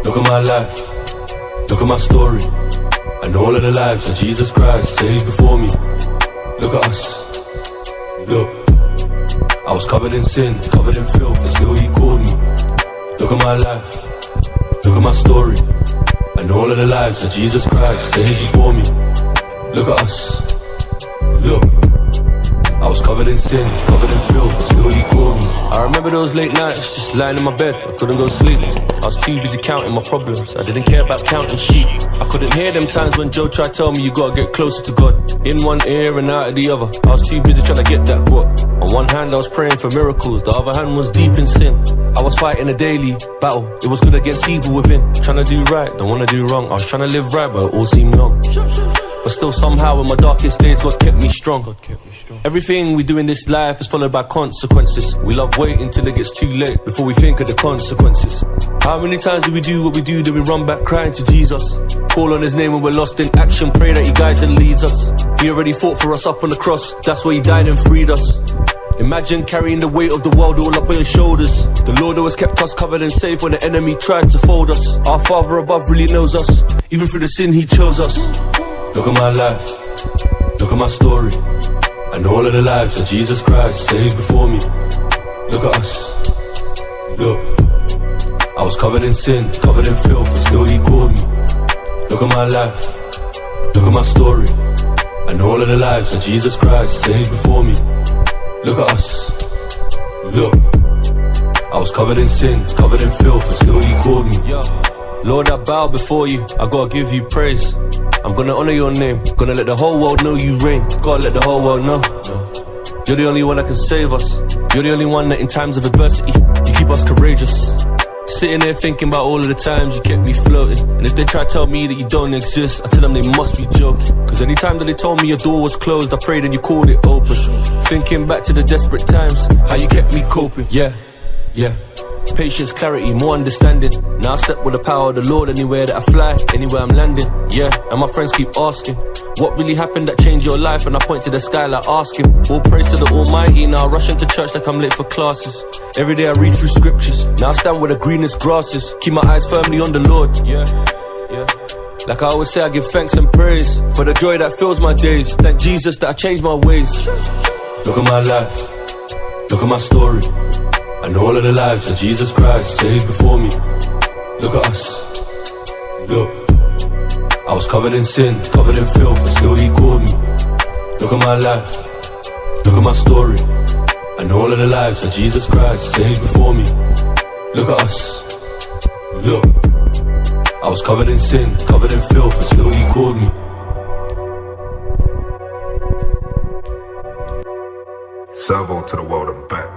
Look at my life, look at my story, and all of the lives that Jesus Christ saved before me. Look at us, look. I was covered in sin, covered in filth, and still he called me. Look at my life, look at my story, and all of the lives that Jesus Christ saved before me. Look at us, look. I was covered in sin, covered in filth, and still he called me. I remember those late nights, just lying in my bed, I couldn't go to sleep. I was too busy counting my problems, I didn't care about counting sheep. I couldn't hear them times when Joe tried to tell me you gotta get closer to God. In one ear and out of the other, I was too busy trying to get that quote. On one hand I was praying for miracles, the other hand was deep in sin. I was fighting a daily battle, it was good against evil within. Trying to do right, don't wanna do wrong. I was trying to live right, but it all seemed wrong. But still somehow in my darkest days God kept me strong. Everything we do in this life is followed by consequences. We love waiting till it gets too late before we think of the consequences. How many times do we do what we do, then we run back crying to Jesus? Call on his name when we're lost in action, pray that he guides and leads us. He already fought for us up on the cross, that's why he died and freed us. Imagine carrying the weight of the world all up on your shoulders. The Lord always kept us covered and safe when the enemy tried to fold us. Our Father above really knows us, even through the sin he chose us. Look at my life, look at my story, and all of the lives that Jesus Christ saved before me. Look at us, look. I was covered in sin, covered in filth, and still he called me. Look at my life, look at my story, and all of the lives that Jesus Christ saved before me. Look at us, look. I was covered in sin, covered in filth, and still he called me. Lord, I bow before you, I gotta give you praise. I'm gonna honor your name, gonna let the whole world know you reign. Gotta let the whole world know. You're the only one that can save us. You're the only one that in times of adversity, you keep us courageous. Sitting there thinking about all of the times you kept me floating. And if they try to tell me that you don't exist, I tell them they must be joking. Cause anytime that they told me your door was closed, I prayed and you called it open. Thinking back to the desperate times, how you kept me coping. Yeah. Patience, clarity, more understanding. Now I step with the power of the Lord anywhere that I fly, anywhere I'm landing. Yeah, and my friends keep asking, what really happened that changed your life? And I point to the sky like asking, all praise to the Almighty. Now I rush into church like I'm late for classes. Every day I read through scriptures. Now I stand where the greenest grass is. Keep my eyes firmly on the Lord. Yeah. Like I always say, I give thanks and praise for the joy that fills my days. Thank Jesus that I changed my ways. Look at my life, look at my story, and all of the lives that Jesus Christ saved before me. Look at us, look. I was covered in sin, covered in filth, and still he called me. Look at my life, look at my story, and all of the lives that Jesus Christ saved before me. Look at us, look. I was covered in sin, covered in filth, and still he called me. Salvo to the world and back.